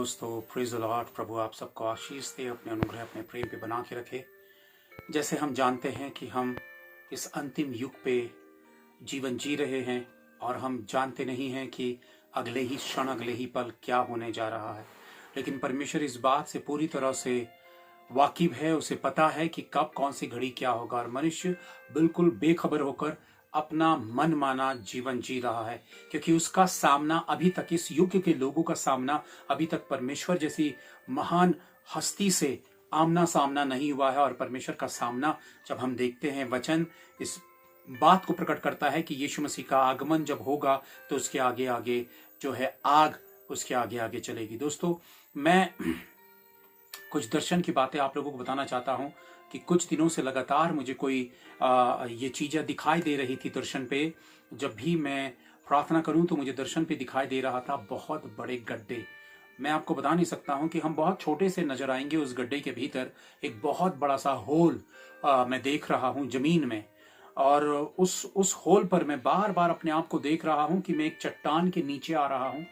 दोस्तों, praise the Lord. प्रभु आप सबको आशीष दे, अपने अनुग्रह अपने प्रेम पे बना के रखे। जैसे हम जानते हैं कि हम इस अंतिम युग पे जीवन जी रहे हैं और हम जानते नहीं हैं कि अगले ही क्षण अगले ही पल क्या होने जा रहा है, लेकिन परमेश्वर इस बात से पूरी तरह से वाकिफ है। उसे पता है कि कब कौन सी घड़ी क्या होगा, और मनुष्य बिल्कुल बेखबर होकर अपना मन माना जीवन जी रहा है, क्योंकि उसका सामना अभी तक, इस युग के लोगों का सामना अभी तक परमेश्वर जैसी महान हस्ती से आमना सामना नहीं हुआ है। और परमेश्वर का सामना जब हम देखते हैं, वचन इस बात को प्रकट करता है कि यीशु मसीह का आगमन जब होगा तो उसके आगे आगे जो है आग उसके आगे आगे चलेगी। दोस्तों, मैं कुछ दर्शन की बातें आप लोगों को बताना चाहता हूं कि कुछ दिनों से लगातार मुझे कोई ये चीजें दिखाई दे रही थी दर्शन पे। जब भी मैं प्रार्थना करूं तो मुझे दर्शन पे दिखाई दे रहा था बहुत बड़े गड्ढे। मैं आपको बता नहीं सकता हूं कि हम बहुत छोटे से नजर आएंगे, उस गड्ढे के भीतर एक बहुत बड़ा सा होल मैं देख रहा हूं जमीन में। और उस होल पर मैं बार बार अपने आप को देख रहा हूं कि मैं एक चट्टान के नीचे आ रहा हूं।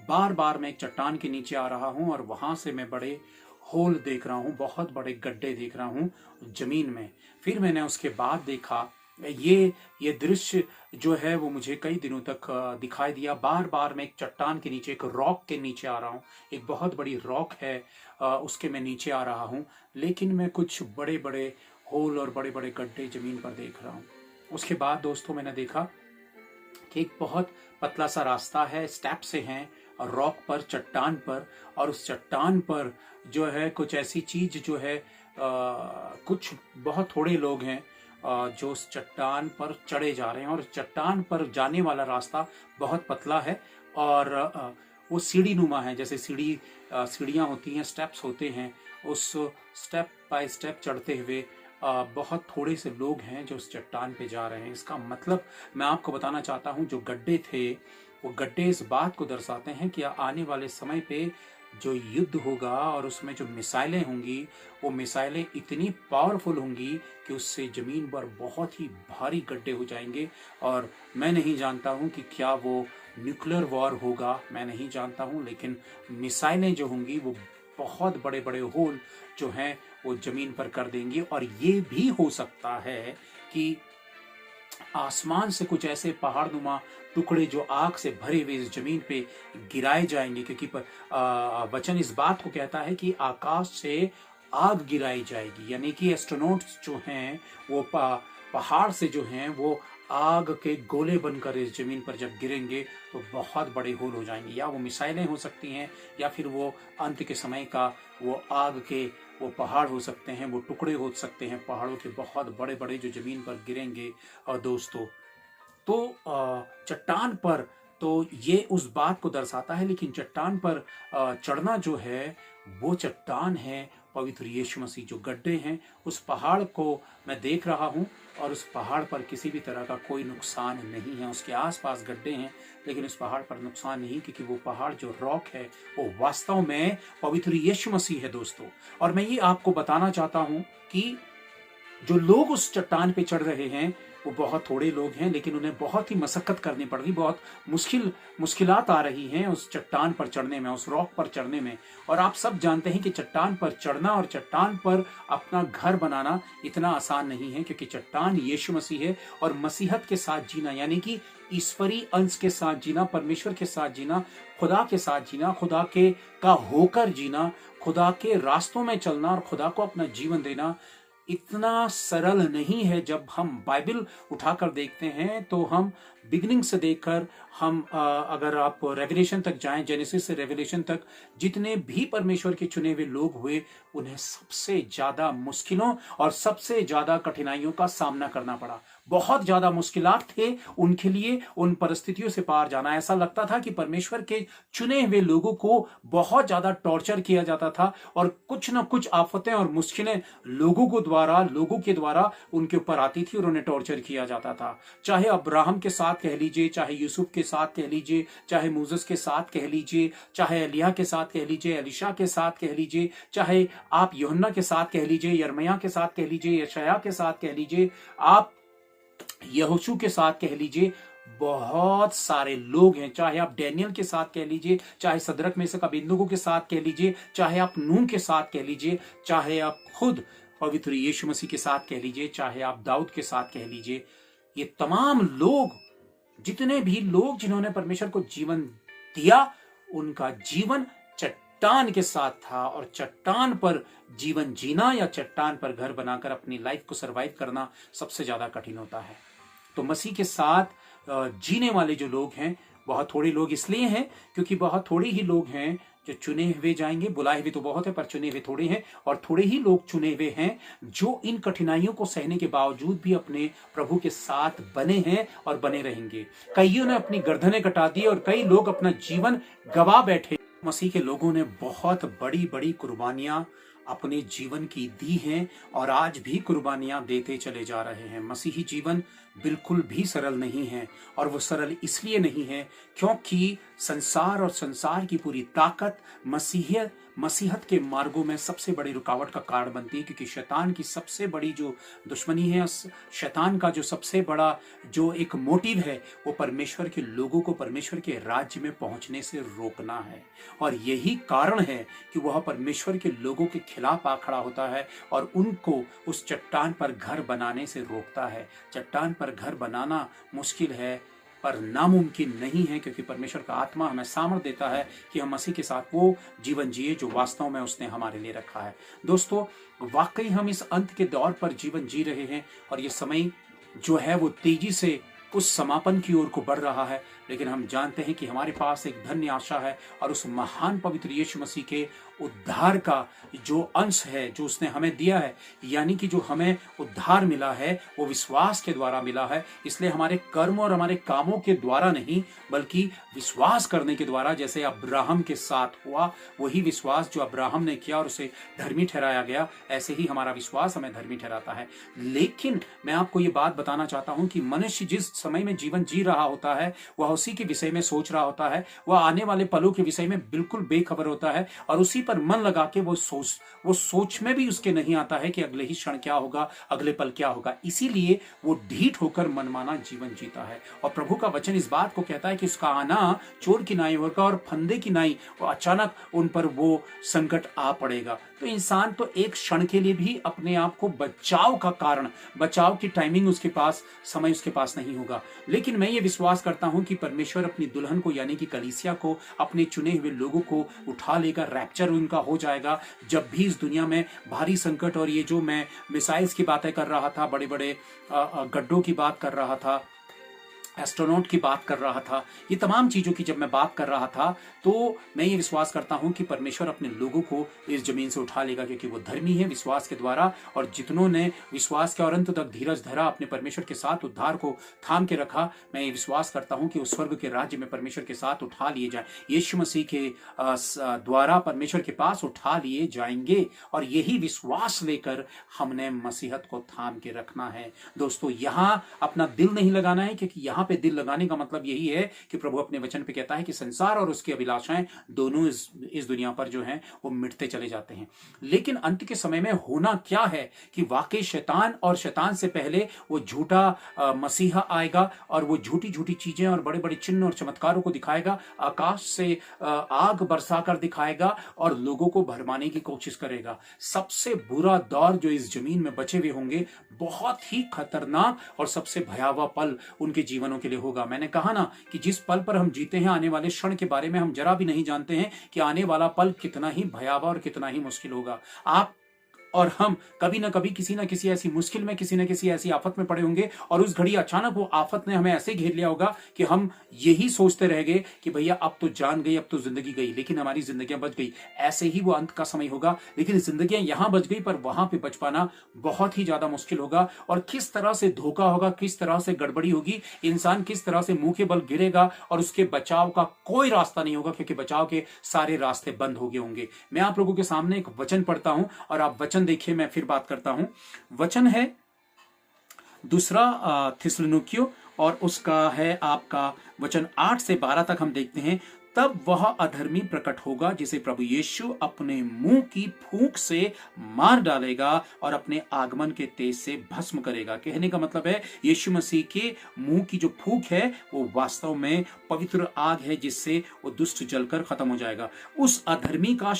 बार बार मैं एक चट्टान के नीचे आ रहा हूं और वहां से मैं बड़े होल देख रहा हूं, बहुत बड़े गड्ढे देख रहा हूं जमीन में। फिर मैंने उसके बाद देखा, ये दृश्य जो है वो मुझे कई दिनों तक दिखाई दिया। बार बार मैं एक चट्टान के नीचे, एक रॉक के नीचे आ रहा हूं। एक बहुत बड़ी रॉक है, उसके मैं नीचे आ रहा हूं, लेकिन मैं कुछ बड़े बड़े होल और बड़े बड़े गड्ढे जमीन पर देख रहा हूं। उसके बाद दोस्तों मैंने देखा कि एक बहुत पतला सा रास्ता है, स्टेप से हैं और रॉक पर, चट्टान पर, और उस चट्टान पर जो है कुछ ऐसी चीज जो है कुछ बहुत थोड़े लोग हैं जो उस चट्टान पर चढ़े जा रहे हैं। और चट्टान पर जाने वाला रास्ता बहुत पतला है और वो सीढ़ी नुमा है, जैसे सीढ़ियां होती हैं, स्टेप्स होते हैं। उस स्टेप बाय स्टेप चढ़ते हुए बहुत थोड़े से लोग हैं जो उस चट्टान पे जा रहे हैं। इसका मतलब मैं आपको बताना चाहता हूं, जो गड्ढे थे वो गड्ढे इस बात को दर्शाते हैं कि आने वाले समय पे जो युद्ध होगा और उसमें जो मिसाइलें होंगी, वो मिसाइलें इतनी पावरफुल होंगी कि उससे जमीन पर बहुत ही भारी गड्ढे हो जाएंगे। और मैं नहीं जानता हूं कि क्या वो न्यूक्लियर वॉर होगा, मैं नहीं जानता हूं, लेकिन मिसाइलें जो होंगी वो बहुत बड़े बड़े होल जो हैं वो जमीन पर कर देंगी। और ये भी हो सकता है कि आसमान से कुछ ऐसे पहाड़नुमा टुकड़े जो आग से भरे हुए इस जमीन पे गिराए जाएंगे, क्योंकि वचन इस बात को कहता है कि आकाश से आग गिराई जाएगी, यानी कि एस्ट्रोनॉट्स जो हैं वो पहाड़ से जो हैं वो आग के गोले बनकर इस जमीन पर जब गिरेंगे तो बहुत बड़े होल हो जाएंगे। या वो मिसाइलें हो सकती हैं, या फिर वो अंत के समय का वो आग के वो पहाड़ हो सकते हैं, वो टुकड़े हो सकते हैं पहाड़ों के बहुत बड़े बड़े जो जमीन पर गिरेंगे। और दोस्तों, तो चट्टान पर तो ये उस बात को दर्शाता है, लेकिन चट्टान पर चढ़ना जो है वो चट्टान है पवित्र यीशु मसीह। जो गड्ढे हैं उस पहाड़ को मैं देख रहा हूं और उस पहाड़ पर किसी भी तरह का कोई नुकसान नहीं है। उसके आसपास गड्ढे हैं लेकिन उस पहाड़ पर नुकसान नहीं, क्योंकि वो पहाड़ जो रॉक है वो वास्तव में पवित्र यीशु मसीह है दोस्तों। और मैं ये आपको बताना चाहता हूं कि जो लोग उस चट्टान पे चढ़ रहे हैं वो बहुत थोड़े लोग हैं, लेकिन उन्हें बहुत ही मशक्कत करनी पड़ रही, बहुत मुश्किलात आ रही हैं उस चट्टान पर चढ़ने में, उस रॉक पर चढ़ने में। और आप सब जानते हैं कि चट्टान पर चढ़ना और चट्टान पर अपना घर बनाना इतना आसान नहीं है, क्योंकि चट्टान यीशु मसीह है। और मसीहत के साथ जीना, यानी कि ईश्वरीय अंश के साथ जीना, परमेश्वर के साथ जीना, खुदा के साथ जीना, खुदा के का होकर जीना, खुदा के रास्तों में चलना और खुदा को अपना जीवन देना इतना सरल नहीं है। जब हम बाइबल उठाकर देखते हैं तो हम बिगिनिंग से देखकर हम अगर आप रेवलेशन तक जाएं, जेनेसिस से रेवलेशन तक, जितने भी परमेश्वर के चुने हुए लोग हुए उन्हें सबसे ज्यादा मुश्किलों और सबसे ज्यादा कठिनाइयों का सामना करना पड़ा। बहुत ज्यादा मुश्किलात थे उनके लिए उन परिस्थितियों से पार जाना। ऐसा लगता था कि परमेश्वर के चुने हुए लोगों को बहुत ज्यादा टॉर्चर किया जाता था और कुछ ना कुछ आफतें और मुश्किलें लोगों के द्वारा उनके ऊपर आती थी और उन्हें टॉर्चर किया जाता था। चाहे अब्राहम के साथ कह लीजिए, चाहे यूसुफ के साथ कह लीजिए, चाहे मूसेस के साथ कह लीजिए, चाहे एलिय्याह के साथ कह लीजिए, एलीशा के साथ कह लीजिए, चाहे आप यूहन्ना के साथ कह लीजिए, यिर्मयाह के साथ कह लीजिए, यशायाह के साथ कह लीजिए, आप यहोशू के साथ कह लीजिए, बहुत सारे लोग हैं, चाहे आप डैनियल के साथ कह लीजिए, चाहे सदरक मेशक अबेदनगो के साथ कह लीजिए, चाहे आप नूह के साथ कह लीजिए, चाहे आप खुद पवित्र यीशु मसीह के साथ कह लीजिए, चाहे आप दाऊद के साथ कह लीजिए, ये तमाम लोग, जितने भी लोग जिन्होंने परमेश्वर को जीवन दिया, उनका जीवन चट्टान के साथ था। और चट्टान पर जीवन जीना या चट्टान पर घर बनाकर अपनी लाइफ को सरवाइव करना सबसे ज्यादा कठिन होता है। तो मसीह के साथ जीने वाले जो लोग हैं, बहुत थोड़े लोग इसलिए हैं क्योंकि बहुत थोड़े ही लोग हैं जो चुने हुए जाएंगे। बुलाए हुए तो बहुत है, पर चुने हुए थोड़े हैं, और थोड़े ही लोग चुने हुए हैं जो इन कठिनाइयों को सहने के बावजूद भी अपने प्रभु के साथ बने हैं और बने रहेंगे। कईयों ने अपनी गर्दनें कटा दी और कई लोग अपना जीवन गवा बैठे। मसीह के लोगों ने बहुत बड़ी बड़ी कुर्बानियां अपने जीवन की दी हैं और आज भी कुर्बानियां देते चले जा रहे हैं। मसीही जीवन बिल्कुल भी सरल नहीं है, और वो सरल इसलिए नहीं है क्योंकि संसार और संसार की पूरी ताकत मसीहत के मार्गों में सबसे बड़ी रुकावट का कारण बनती है। क्योंकि शैतान की सबसे बड़ी जो दुश्मनी है, शैतान का जो सबसे बड़ा जो एक मोटिव है, वो परमेश्वर के लोगों को परमेश्वर के राज्य में पहुंचने से रोकना है। और यही कारण है कि वह परमेश्वर के लोगों के खिलाफ आ खड़ा होता है और उनको उस चट्टान पर घर बनाने से रोकता है। चट्टान पर घर बनाना मुश्किल है, पर नामुमकिन नहीं है, क्योंकि परमेश्वर का आत्मा हमें सामर्थ्य देता है कि हम मसीह के साथ वो जीवन जिए जो वास्तव में उसने हमारे लिए रखा है। दोस्तों, वाकई हम इस अंत के दौर पर जीवन जी रहे हैं और ये समय जो है वो तेजी से उस समापन की ओर को बढ़ रहा है। लेकिन हम जानते हैं कि हमारे पास एक धन्य आशा है, और उस महान पवित्र यीशु मसीह के उद्धार का जो अंश है, जो उसने हमें दिया है, यानी कि जो हमें उद्धार मिला है वो विश्वास के द्वारा मिला है। इसलिए हमारे कर्म और हमारे कामों के द्वारा नहीं, बल्कि विश्वास करने के द्वारा, जैसे अब्राहम के साथ हुआ, वही विश्वास जो अब्राहम ने किया और उसे धर्मी ठहराया गया, ऐसे ही हमारा विश्वास हमें धर्मी ठहराता है। लेकिन मैं आपको ये बात बताना चाहता हूं कि मनुष्य जिस समय में जीवन जी रहा होता है, वह उसी के विषय में सोच रहा होता है, वह आने वाले पलों के विषय में बिल्कुल बेखबर होता है, और उसी पर मन लगा के वो सोच में भी उसके नहीं आता है कि अगले ही क्षण क्या होगा, अगले पल क्या होगा। इसीलिए वो ढीठ होकर मनमाना जीवन जीता है। और प्रभु का वचन इस बात को कहता है कि उसका आना चोर की नाई होगा और फंदे की नाई, और अचानक उन पर वो संकट आ पड़ेगा। तो इंसान तो एक क्षण के लिए भी अपने आप को बचाव का कारण, बचाव की टाइमिंग उसके पास, समय उसके पास नहीं होगा। लेकिन मैं ये विश्वास करता हूं कि परमेश्वर अपनी दुल्हन को, यानी कि कलीसिया को, अपने चुने हुए लोगों को उठा लेगा। रैप्चर उनका हो जाएगा जब भी इस दुनिया में भारी संकट, और ये जो मैं मिसाइल्स की बातें कर रहा था, बड़े बड़े गड्ढों की बात कर रहा था, एस्ट्रोनॉट की बात कर रहा था, ये तमाम चीजों की जब मैं बात कर रहा था, तो मैं ये विश्वास करता हूं कि परमेश्वर अपने लोगों को इस जमीन से उठा लेगा, क्योंकि वो धर्मी है विश्वास के द्वारा। और जितनों ने विश्वास के और अंत तक धीरज धरा, अपने परमेश्वर के साथ उद्धार को थाम के रखा, मैं ये विश्वास करता हूं कि उस स्वर्ग के राज्य में परमेश्वर के साथ उठा लिए जाए, यीशु मसीह के द्वारा परमेश्वर के पास उठा लिए जाएंगे। और यही विश्वास लेकर हमने मसीहत को थाम के रखना है। दोस्तों, यहाँ अपना दिल नहीं लगाना है, क्योंकि यहाँ पे दिल लगाने का मतलब यही है कि प्रभु अपने वचन पे कहता है कि संसार और उसकी अभिलाषाएं दोनों इस दुनिया पर जो हैं वो मिटते चले जाते हैं। लेकिन अंत के समय में होना क्या है कि वाकई शैतान, और शैतान से पहले वो झूठा मसीहा आएगा, और वो झूठी झूठी चीजें और बड़े बड़े चिन्ह और चमत्कारों को दिखाएगा, आकाश से आग बरसाकर दिखाएगा और लोगों को भरमाने की कोशिश करेगा। सबसे बुरा दौर जो इस जमीन में बचे हुए होंगे, बहुत ही खतरनाक और सबसे भयावह पल उनके जीवनों के लिए होगा। मैंने कहा ना कि जिस पल पर हम जीते हैं, आने वाले क्षण के बारे में हम जरा भी नहीं जानते हैं कि आने वाला पल कितना ही भयावह और कितना ही मुश्किल होगा। आप और हम कभी ना कभी किसी ना किसी ऐसी मुश्किल में, किसी ना किसी ऐसी आफत में पड़े होंगे, और उस घड़ी अचानक वो आफत ने हमें ऐसे घेर लिया होगा कि हम यही सोचते रह गए कि भैया अब तो जान गई, अब तो जिंदगी गई, लेकिन हमारी जिंदगियां बच गई। ऐसे ही वो अंत का समय होगा, लेकिन जिंदगियां यहां बच गई, पर वहां पे बच पाना बहुत ही ज्यादा मुश्किल होगा। और किस तरह से धोखा होगा, किस तरह से गड़बड़ी होगी, इंसान किस तरह से मुंह के बल गिरेगा, और उसके बचाव का कोई रास्ता नहीं होगा, क्योंकि बचाव के सारे रास्ते बंद हो गए होंगे। मैं आप लोगों के सामने एक वचन पढ़ता हूं, और आप वचन देखिए, मैं फिर बात करता हूं। वचन है दूसरा थिस्सलुनीकियों, और उसका है आपका वचन 8 से 12 तक हम देखते हैं। तब वह अधर्मी प्रकट होगा जिसे प्रभु यीशु अपने मुंह की फूंक से मार डालेगा और अपने आगमन के तेज से भस्म करेगा। कहने का मतलब है यीशु मसीह के मुंह की जो फूंक है वो वास्तव में पवित्र आग है जिससे वो दुष्ट जलकर खत्म हो जाएगा। उस अधर्मी का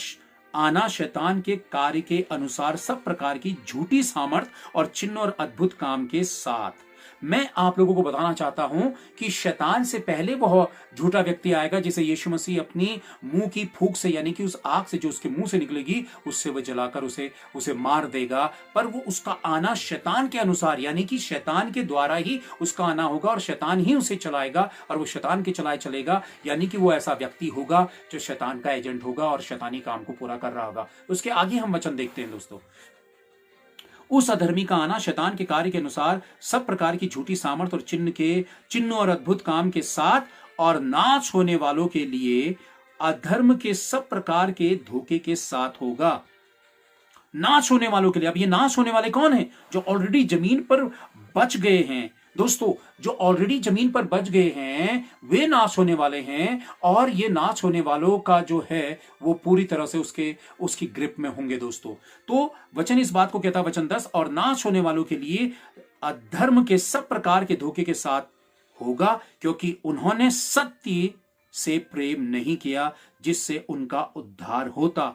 आना शैतान के कार्य के अनुसार सब प्रकार की झूठी सामर्थ और चिन्ह और अद्भुत काम के साथ। मैं आप लोगों को बताना चाहता हूं कि शैतान से पहले वह झूठा व्यक्ति आएगा जिसे यीशु मसीह अपनी मुंह की फूंक से यानी कि उस आग से जो उसके मुंह से निकलेगी उससे वह जलाकर उसे मार देगा। पर वो उसका आना शैतान के अनुसार यानी कि शैतान के द्वारा ही उसका आना होगा और शैतान ही उसे चलाएगा और वो शैतान के चलाए चलेगा। यानी कि वो ऐसा व्यक्ति होगा जो शैतान का एजेंट होगा और शैतानी काम को पूरा कर रहा होगा। उसके आगे हम वचन देखते हैं दोस्तों। उस अधर्मी का आना शैतान के कार्य के अनुसार सब प्रकार की झूठी सामर्थ और चिन्ह और अद्भुत काम के साथ और नाश होने वालों के लिए अधर्म के सब प्रकार के धोखे के साथ होगा। नाश होने वालों के लिए। अब ये नाश होने वाले कौन हैं? जो ऑलरेडी जमीन पर बच गए हैं दोस्तों। जो ऑलरेडी जमीन पर बच गए हैं वे नाश होने वाले हैं और ये नाश होने वालों का जो है वो पूरी तरह से उसकी ग्रिप में होंगे दोस्तों। तो वचन इस बात को कहता है, वचन 10, और नाश होने वालों के लिए अधर्म के सब प्रकार के धोखे के साथ होगा क्योंकि उन्होंने सत्य से प्रेम नहीं किया जिससे उनका उद्धार होता।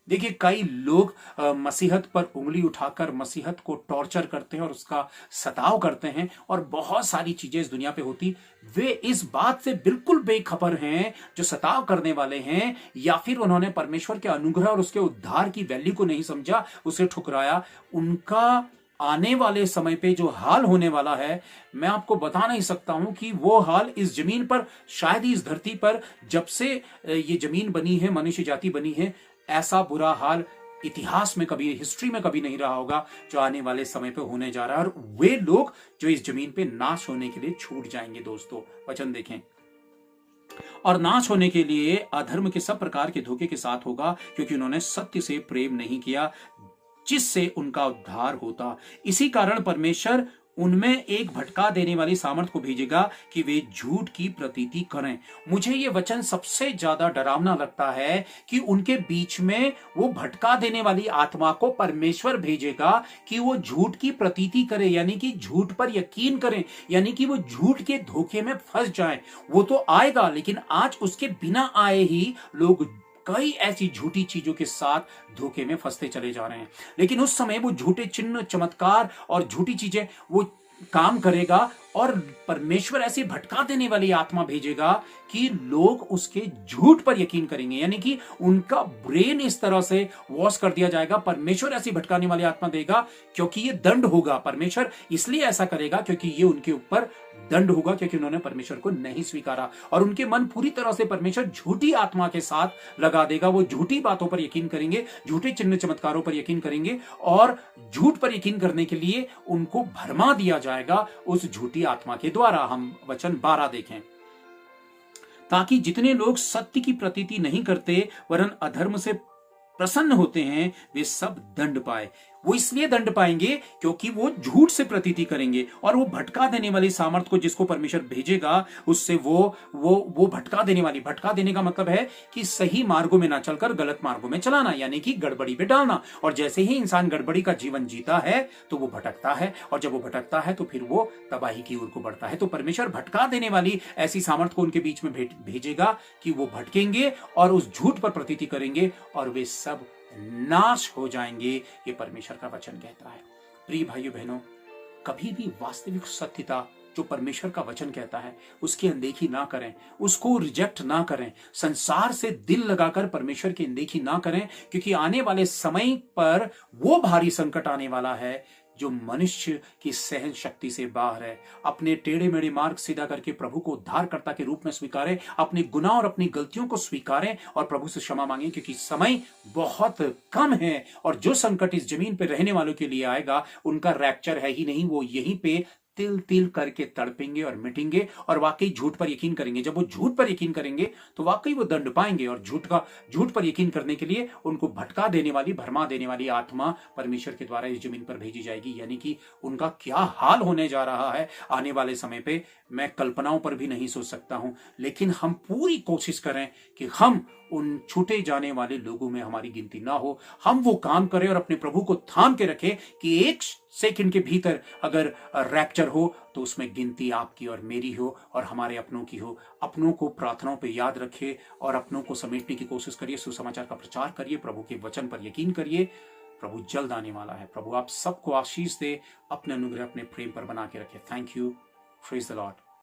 देखिए कई लोग मसीहत पर उंगली उठाकर मसीहत को टॉर्चर करते हैं और उसका सताव करते हैं और बहुत सारी चीजें इस दुनिया पे होती। वे इस बात से बिल्कुल बेखबर हैं जो सताव करने वाले हैं, या फिर उन्होंने परमेश्वर के अनुग्रह और उसके उद्धार की वैल्यू को नहीं समझा, उसे ठुकराया। उनका आने वाले समय पे जो हाल होने वाला है मैं आपको बता नहीं सकता हूं कि वो हाल इस जमीन पर, शायद ही इस धरती पर जब से ये जमीन बनी है, मनुष्य जाति बनी है, ऐसा बुरा हाल इतिहास में कभी, हिस्ट्री में कभी नहीं रहा होगा जो आने वाले समय पे होने जा रहा है। और वे लोग जो इस जमीन पे नाश होने के लिए छूट जाएंगे दोस्तों। वचन देखें, और नाश होने के लिए अधर्म के सब प्रकार के धोखे के साथ होगा क्योंकि उन्होंने सत्य से प्रेम नहीं किया जिससे उनका उद्धार होता। इसी कारण परमेश्वर उनमें एक भटका देने वाली सामर्थ को भेजेगा कि वे झूठ की प्रतीति करें। मुझे ये वचन सबसे ज्यादा डरावना लगता है कि उनके बीच में वो भटका देने वाली आत्मा को परमेश्वर भेजेगा कि वो झूठ की प्रतीति करे, यानी कि झूठ पर यकीन करें, यानी कि वो झूठ के धोखे में फंस जाए। वो तो आएगा लेकिन आज उसके बिना आए ही लोग कई ऐसी झूठी चीजों के साथ धोखे में फंसते चले जा रहे हैं। लेकिन उस समय वो झूठे चिन्ह, चमत्कार और झूठी चीजें वो काम करेगा और परमेश्वर ऐसी भटका देने वाली आत्मा भेजेगा कि लोग उसके झूठ पर यकीन करेंगे, यानी कि उनका ब्रेन इस तरह से वॉश कर दिया जाएगा। परमेश्वर ऐसी भटकाने वाली आत्मा देगा क्योंकि ये दंड होगा। परमेश्वर इसलिए ऐसा करेगा क्योंकि ये उनके ऊपर दंड होगा, क्योंकि उन्होंने परमेश्वर को नहीं स्वीकारा और उनके मन पूरी तरह से परमेश्वर झूठी आत्मा के साथ लगा देगा। वो झूठी बातों पर यकीन करेंगे, झूठे चिन्ह चमत्कारों पर यकीन करेंगे और झूठ पर यकीन करने के लिए उनको भरमा दिया जाएगा उस झूठी आत्मा के द्वारा। हम वचन 12 देखें, ताकि जितने लोग सत्य की प्रतीति नहीं करते वरन अधर्म से प्रसन्न होते हैं वे सब दंड पाए। वो इसलिए दंड पाएंगे क्योंकि वो झूठ से प्रतीति करेंगे और वो भटका देने वाली सामर्थ को जिसको परमेश्वर भेजेगा उससे वो भटका देने वाली, भटका देने का मतलब है कि सही मार्गों में ना चलकर गलत मार्गों में चलाना, यानी कि गड़बड़ी पे डालना। और जैसे ही इंसान गड़बड़ी का जीवन जीता है तो वो भटकता है और जब वो भटकता है तो फिर वो तबाही की ओर को बढ़ता है। तो परमेश्वर भटका देने वाली ऐसी सामर्थ को उनके बीच में भेजेगा कि वो भटकेंगे और उस झूठ पर प्रतीति करेंगे और वे सब नाश हो जाएंगे। ये परमेश्वर का वचन कहता है। प्रिय भाइयों बहनों, कभी भी वास्तविक सत्यता जो परमेश्वर का वचन कहता है उसकी अनदेखी ना करें, उसको रिजेक्ट ना करें, संसार से दिल लगाकर परमेश्वर की अनदेखी ना करें, क्योंकि आने वाले समय पर वो भारी संकट आने वाला है जो मनुष्य की सहन शक्ति से बाहर है। अपने टेढ़े मेढ़े मार्ग सीधा करके प्रभु को उद्धारकर्ता के रूप में स्वीकारें, अपने गुनाह और अपनी गलतियों को स्वीकारें और प्रभु से क्षमा मांगें, क्योंकि समय बहुत कम है और जो संकट इस जमीन पर रहने वालों के लिए आएगा उनका रैप्चर है ही नहीं, वो यहीं पे तिल तिल करके तड़पेंगे और मिटेंगे और वाकई झूठ पर यकीन करेंगे। जब वो झूठ पर यकीन करेंगे तो वाकई वो दंड पाएंगे, और झूठ पर यकीन करने के लिए उनको भटका देने वाली, भरमा देने वाली आत्मा परमेश्वर के द्वारा इस जमीन पर भेजी जाएगी। यानी कि उनका क्या हाल होने जा रहा है आने वाले समय पे, मैं कल्पनाओं पर भी नहीं सोच सकता हूं। लेकिन हम पूरी कोशिश करें कि हम उन छूटे जाने वाले लोगों में हमारी गिनती ना हो। हम वो काम करें और अपने प्रभु को थाम के रखें कि 1 सेकंड के भीतर अगर रैप्चर हो तो उसमें गिनती आपकी और मेरी हो और हमारे अपनों की हो। अपनों को प्रार्थनाओं पे याद रखिए और अपनों को समेटने की कोशिश करिए, सुसमाचार का प्रचार करिए, प्रभु के वचन पर यकीन करिए। प्रभु जल्द आने वाला है। प्रभु आप सबको आशीष दे, अपने अनुग्रह, अपने प्रेम पर बना के रखे। Thank you. Praise the Lord.